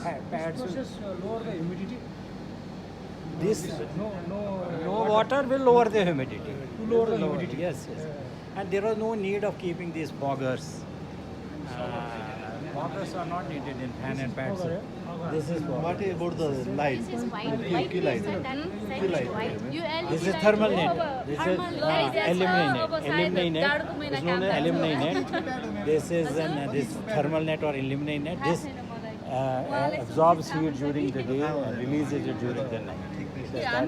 pads. Process lower the humidity. This No water will lower the humidity. To lower the humidity. Yes, yes. And there was no need of keeping these foggers. Foggers are not needed in fan and pads. This is What about the light? This is white. UV light. UV light. light. This is thermal net. This is alumni net. Alumni net. It's known as alumni net. This is this thermal net or alumni net. This absorbs heat during the day and releases it during the night. That's that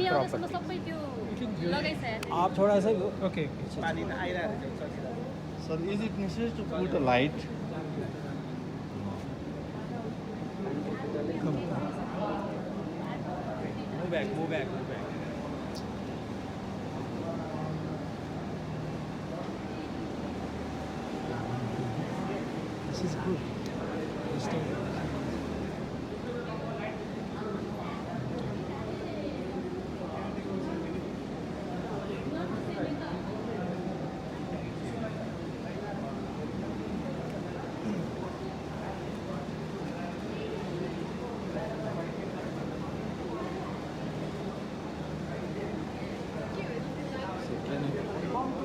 property. आप थोड़ा सा Okay. Sir, is it necessary to put a light? Move back. This is good.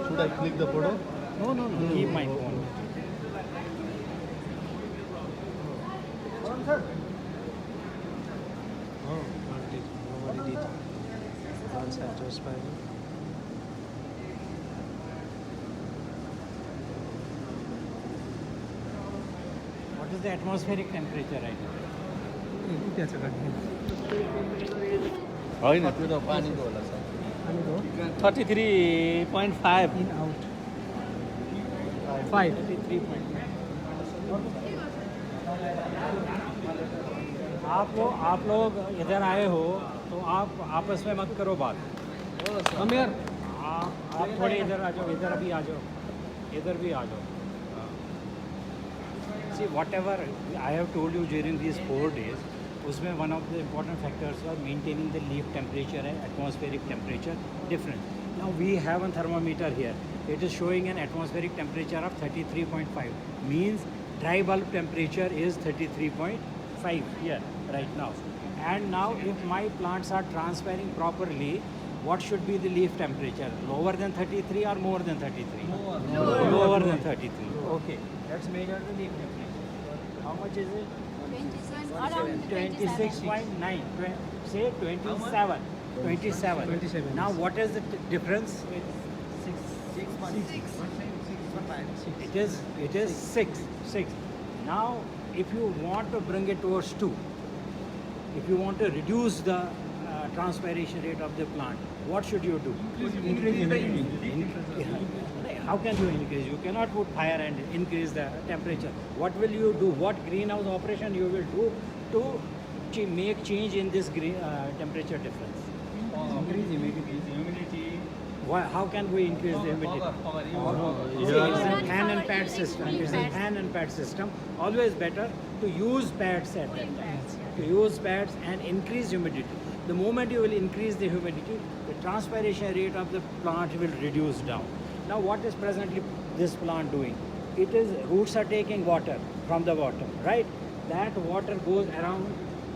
Should I click the photo? No. Keep my phone. Oh, nobody did. Once satisfied. What is the atmospheric temperature right now? त्याचं होइन त्यो त पानीको होला sir 33.5. in out. 5. 33.5. आप लोग इधर आए हो तो आप आपस में मत करो बात. Come here. आप थोड़े इधर आ जाओ, इधर भी आ जाओ, इधर भी आ जाओ. See, whatever I have told you during these 4 days, उसमें one of the important factors was maintaining the leaf temperature and atmospheric temperature different. Now we have a thermometer here. It is showing an atmospheric temperature of 33.5. Means dry bulb temperature is 33.5 here right now. And now if my plants are transpiring properly, what should be the leaf temperature? Lower than 33 or more than 33? Lower than 33. Okay. Let's measure the leaf temperature. How much is it? Around 26.9. Say 27. 27. Now what is the difference? It is 6. Now if you want to bring it towards 2, if you want to reduce the transpiration rate of the plant, what should you do? How can you increase? You cannot put fire and increase the temperature. What will you do? What greenhouse operation you will do to make change in this temperature difference? Increase humidity. Why, how can we increase the humidity? It's a fan and pad system. It's a fan and pad system. Always better to use pads at that time. To use pads and increase humidity. The moment you will increase the humidity, the transpiration rate of the plant will reduce down. Now what is presently this plant doing? It is, roots are taking water from the bottom, right? That water goes around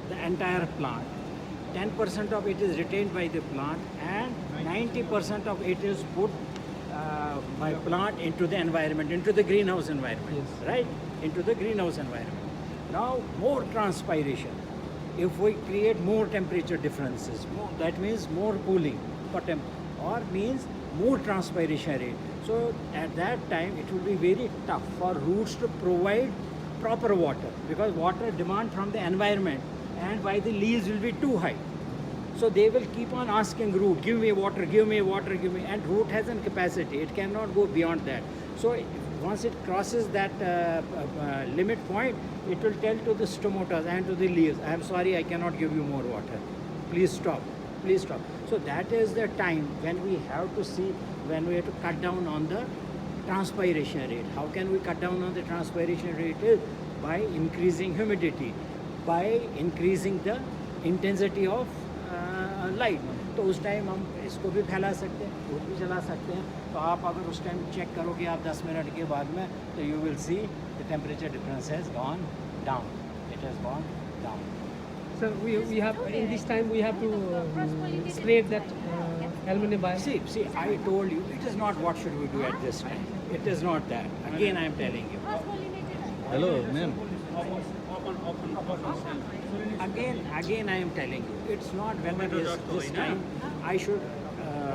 the entire plant. 10% of it is retained by the plant and 90% of it is put by plant into the environment, into the greenhouse environment, Yes. right? Into the greenhouse environment. Now more transpiration. If we create more temperature differences, that means more cooling for or means more transpiration rate. So at that time it will be very tough for roots to provide proper water because water demand from the environment and by the leaves will be too high. So they will keep on asking root, give me water, give me water, give me, and root has a capacity. It cannot go beyond that. So once it crosses that limit point, it will tell to the stomatas and to the leaves, I am sorry, I cannot give you more water. Please stop. Please stop. So that is the time when we have to see, when we have to cut down on the transpiration rate. How can we cut down on the transpiration rate? Is by increasing humidity, by increasing the intensity of light. तो उस time हम इसको भी फैला सकते हैं, धूप भी जला सकते हैं. तो आप अगर उस टाइम चेक करोगे आप 10 मिनट के बाद में, तो you will see the temperature difference has gone down. It has gone down. So we have in this time we have to spread that aluminum by. See, I told you, it is not what should we do at this time. It is not that. Again, I am telling you. Hello, ma'am. Again, I am telling you. It's not whether this time I should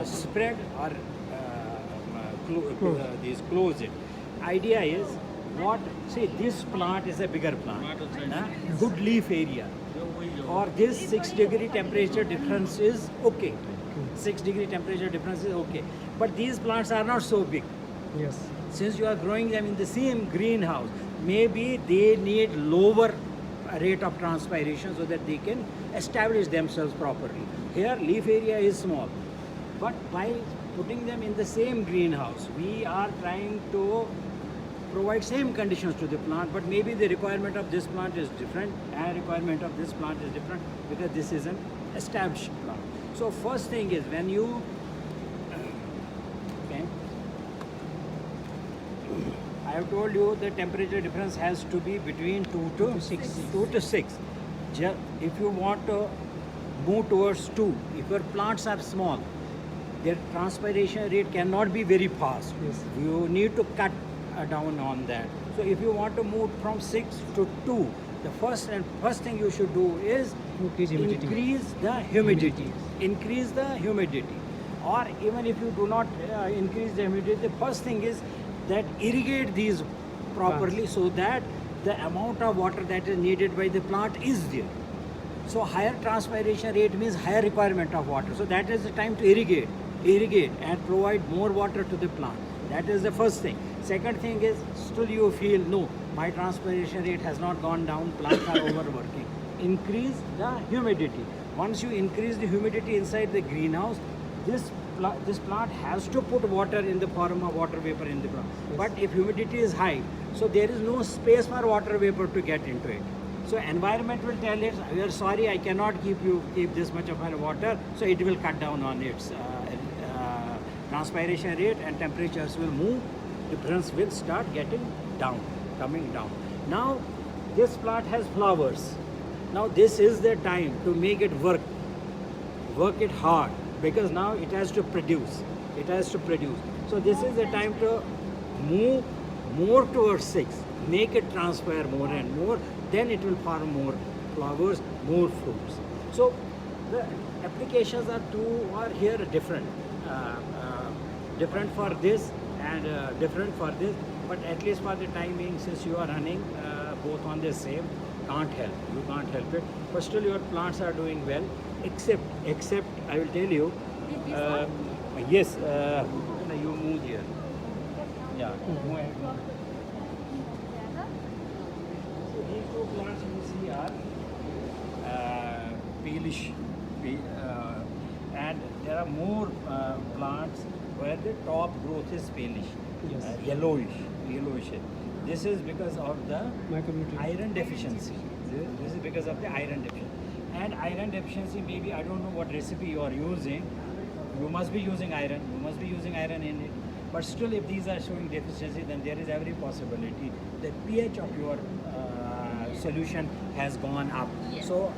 spread or close it. Idea is what? See, this plant is a bigger plant. Good leaf area. Or this 6-degree temperature difference is okay. 6-degree temperature difference is okay. But these plants are not so big. Yes. Since you are growing them in the same greenhouse, maybe they need lower rate of transpiration so that they can establish themselves properly. Here, leaf area is small. But by putting them in the same greenhouse, we are trying to provide same conditions to the plant, but maybe the requirement of this plant is different and requirement of this plant is different because this is an established plant. So first thing is when you okay, I have told you the temperature difference has to be between 2 to 6. 2 to 6. If you want to move towards 2, if your plants are small, their transpiration rate cannot be very fast. Yes. You need to cut down on that. So if you want to move from 6 to 2, the first thing you should do is Increase humidity. increase the humidity. Increase the humidity. Or even if you do not increase the humidity, the first thing is that irrigate these properly so that the amount of water that is needed by the plant is there. So higher transpiration rate means higher requirement of water. So that is the time to irrigate and provide more water to the plant. That is the first thing. Second thing is still you feel no, my transpiration rate has not gone down, plants are overworking. Increase the humidity. Once you increase the humidity inside the greenhouse, this plant has to put water in the form of water vapor in the plant. Yes. But if humidity is high, so there is no space for water vapor to get into it. So environment will tell it, we are sorry, I cannot keep this much of water, so it will cut down on its transpiration rate and temperatures will move, difference will start coming down. Now this plant has flowers. Now this is the time to make it work it hard because now it has to produce. So this is the time to move more towards 6, make it transpire more and more, then it will form more flowers, more fruits. So the applications are here different. Different for this and different for this, but at least for the time being, since you are running both on the same, you can't help it. But still your plants are doing well, except I will tell you, yes, you move here. Yeah, go ahead. So these two plants you see are palish, and there are more plants where the top growth is palish, Yes. yellowish. This is because of the Micronutrient. iron deficiency. This is because of the iron deficiency. And iron deficiency, maybe I don't know what recipe you are using. You must be using iron. In it. But still, if these are showing deficiency, then there is every possibility the pH of your solution has gone up. Yes. So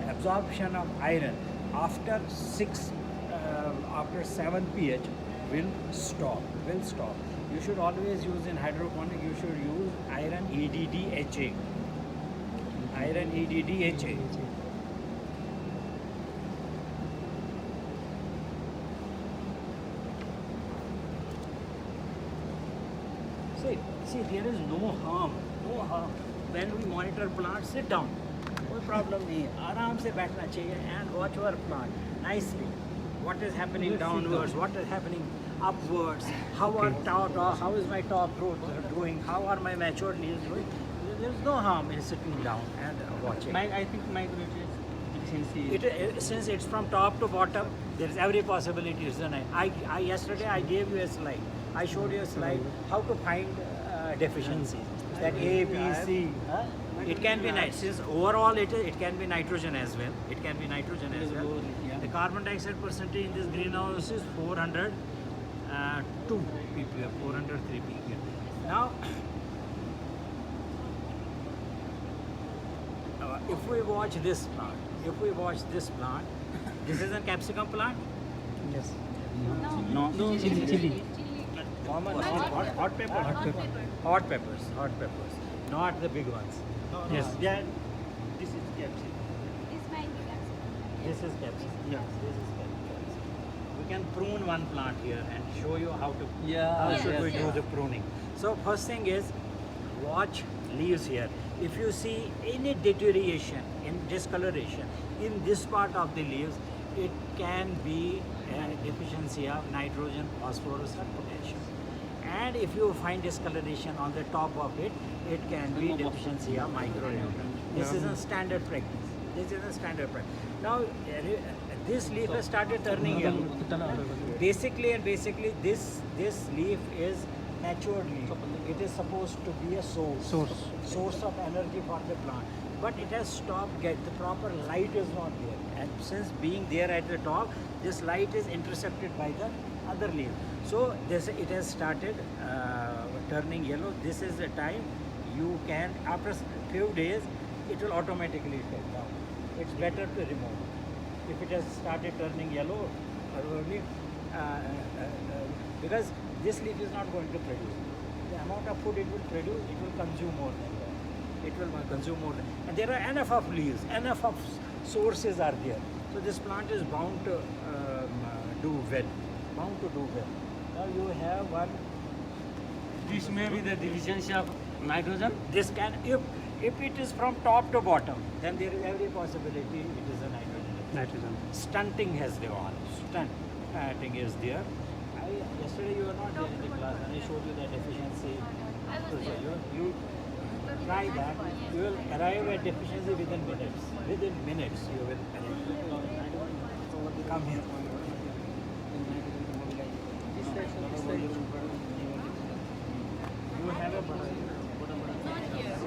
absorption of iron after 7 pH will stop. You should always use in hydroponic. You should use iron EDDHA. See, there is no harm. When we monitor plants, sit down. कोई problem नहीं है. आराम से बैठना चाहिए and watch your plant nicely. What is happening downwards? What is happening upwards? How is my top growth doing? How are my matured leaves doing? There is no harm in sitting down and watching. I think micronutrient deficiency. Since it's from top to bottom, there is every possibility. Yesterday I gave you a slide. I showed you a slide how to find deficiencies. That A, B, C. It can be nitrogen. Since overall it can be nitrogen as well. The carbon dioxide percentage in this greenhouse is 402 ppm, 403 ppm. Now, if we watch this plant, this is a capsicum plant. Yes. No. Chili. Common hot pepper. Hot peppers. Not the big ones. Yes. Yeah, this is capsicum. This might be capsicum. This is capsicum. Yeah. This is capsicum. We can prune one plant here and show you how to Yeah. should we yes. do the pruning. So first thing is watch leaves here. If you see any deterioration in discoloration in this part of the leaves, it can be a deficiency of nitrogen, phosphorus, and potassium. And if you find discoloration on the top of it, it can be deficiency of micronutrients. This is a standard practice. Now, this leaf has started turning yellow. Basically, this leaf is matured leaf. It is supposed to be a source of energy for the plant. But it has stopped. The proper light is not there, and since being there at the top, this light is intercepted by the other leaf. So it has started turning yellow. This is the time you can, after few days, it will automatically fade down. It's better to remove. If it has started turning yellow early, because this leaf is not going to produce. The amount of food it will produce, it will consume more than that. It will consume more than, and there are enough of leaves, enough of sources are there. So this plant is bound to do well. Now you have one. This may be the deficiency of nitrogen. This can, if it is from top to bottom, then there is every possibility it is a nitrogen. Stunting has gone. Stunting is there. Yesterday you were not there in the class and I showed you the deficiency. I was there. You try that. You will arrive at deficiency within minutes. Within minutes you will arrive. Come here. You have a Not here.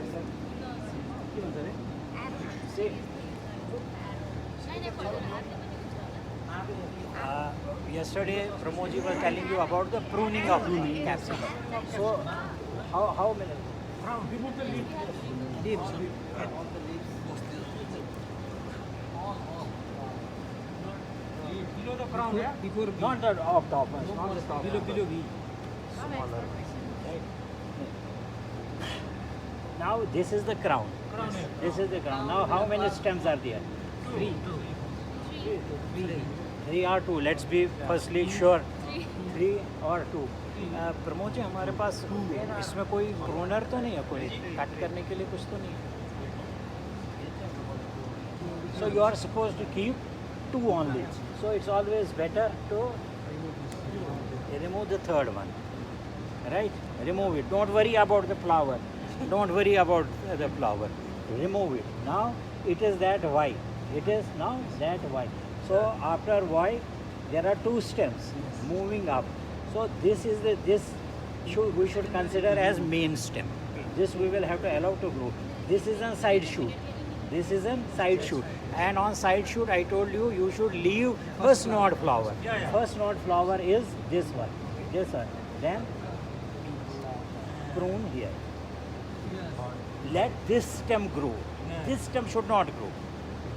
See. Yesterday, Pramod was telling you about the pruning of capsicum. So, how many? Remove the leaf. Leaves. Below the crown, yeah? Before Not the top, not the top. below B. Smaller. Right? Now this is the crown. This is the crown. Now how many stems are there? Three. Three or two. Let's be firstly sure. Three or two. Pramod ji हमारे पास इसमें कोई प्रोनर तो नहीं है, कोई cut करने के लिए कुछ तो नहीं है. So you are supposed to keep two only. So it's always better to remove the third one. Right? Remove it. Don't worry about the flower. Remove it. Now it is that white. So after white, there are two stems moving up. So we should consider as main stem. This we will have to allow to grow. This is a side shoot. And on side shoot, I told you, you should leave first node flower. First node flower is this one. Then prune here. Let this stem grow. This stem should not grow.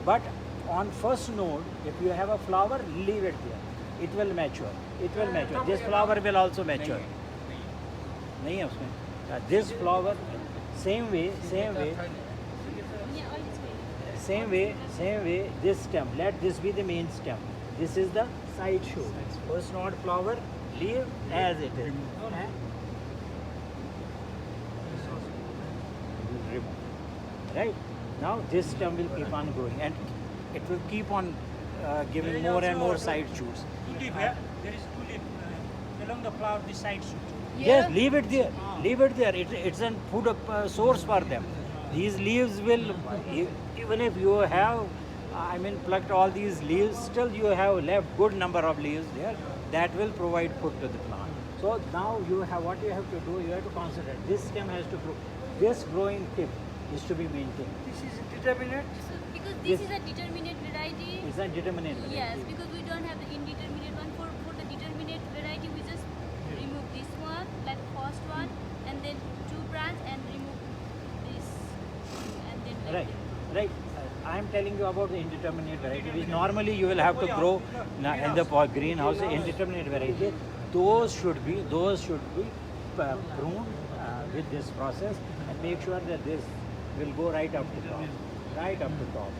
But on first node, if you have a flower, leave it there. It will mature. This flower will also mature. नहीं है उसमें. This flower, same way, this stem. Let this be the main stem. This is the side shoot. First node flower, leave as it is. Right? Now this stem will keep on growing and it will keep on giving more and more side shoots. Tulip, yeah? There is tulip along the flower, the side shoot. Yes, leave it there. It's a food source for them. These leaves will, even if you have, plucked all these leaves, still you have left good number of leaves there. That will provide food to the plant. So now what you have to do, you have to consider. This stem has to grow. This growing tip is to be maintained. This is determinate. Because this is a determinate variety. It's a determinate. Yes, because we don't have the indeterminate one. For the determinate variety, we just remove this one, like first one, and then two branch and remove this, and then like Right. I'm telling you about the indeterminate variety, which normally you will have to grow in the greenhouse. Indeterminate variety, those should be pruned with this process, and make sure that this will go right up to top, right up to top.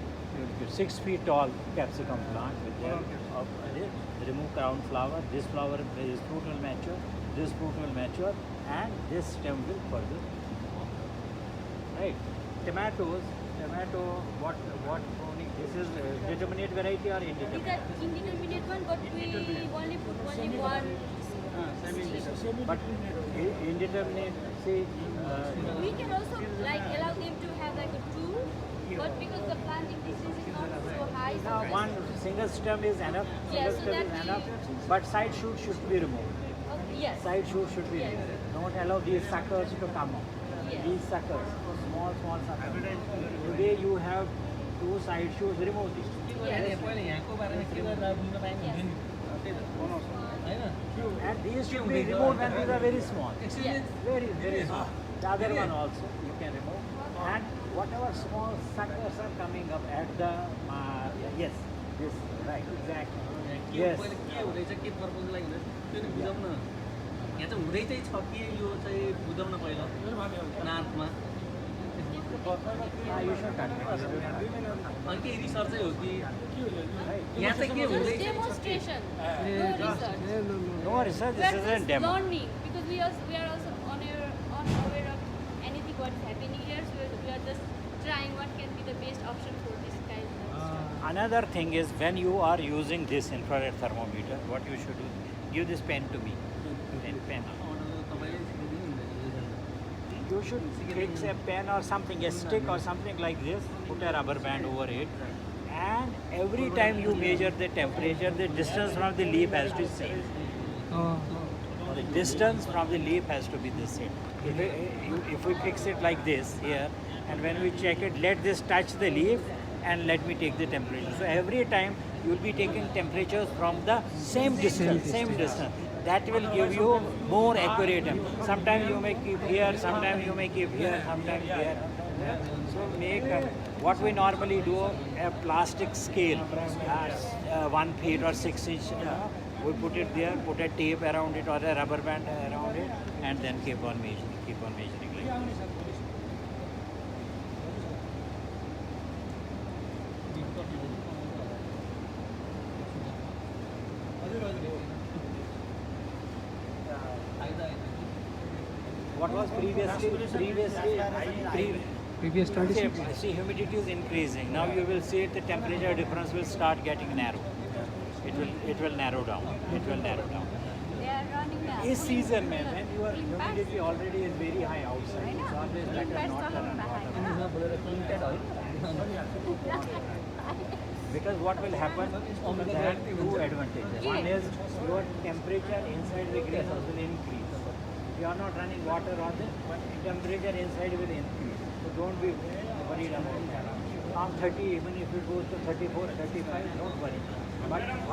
6 feet tall capsicum plant with them. Remove crown flower. This fruit will mature. This fruit will mature, and this stem will further. Right. Tomato. What pruning? This is determinate variety or These indeterminate? are indeterminate one, but we only put only one. But indeterminate, say. We can also like allow them to have like a two, but because the planting distance is not so high, Now so one single stem is enough. Yeah, Single so stem that is we- enough. But side shoot should be removed. yes. Side shoot should be Yes. removed. Don't allow these suckers to come up. Yes. These suckers, small suckers. Today you have 2 side shoots. Remove these. Yes. And these should be removed when these are very small. Yes. Very small. The other one also you can remove. And whatever small suckers are coming up at the yes, this right, exactly. Yes. के हुँदैछ के पर्पजको लागि हुँदैछ त्यो नि बुझाउन यहाँ चाहिँ हुँदै चाहिँ छ के यो चाहिँ बुझाउन पहिला नार्थमा You should cut it. अनि के रिसर्चै हो कि Right. यहाँ चाहिँ के Just हुँदै चाहिँ छ demonstration, Yeah, no research. No research. We This are is a just demo. learning because we are also unaware of anything what is happening here. So we are just trying what can be the best option for this kind of stuff. Another thing is when you are using this infrared thermometer, what you should do, give this pen to me. Pen. तपाईँले सिकाइदिनु हुँदैन You should fix a pen or something, a stick or something like this, put a rubber band over it, and every time you measure the temperature, the distance from the leaf has to be same. The distance from the leaf has to be the same. If we fix it like this here, and when we check it, let this touch the leaf and let me take the temperature. So every time you will be taking temperatures from the same distance. That will give you more accurate. Sometimes you may keep here, sometimes you may keep here, sometimes here. So make what we normally do, a plastic scale, 1 feet or 6 inch. We put it there, put a tape around it or a rubber band around it, and then keep on measuring like this. What was previously Previous 26. see, humidity is increasing. Now you will see the temperature difference will start getting narrow. It will narrow down. They are running now. This season, man, when your humidity already is very high outside, it's always better not to run water. Because what will happen, there are 2 advantages. One is your temperature inside the greenhouse will increase. If you are not running water on it, temperature inside will increase. So don't be worried about that. From 30, even if it goes to 34, 35, don't worry. But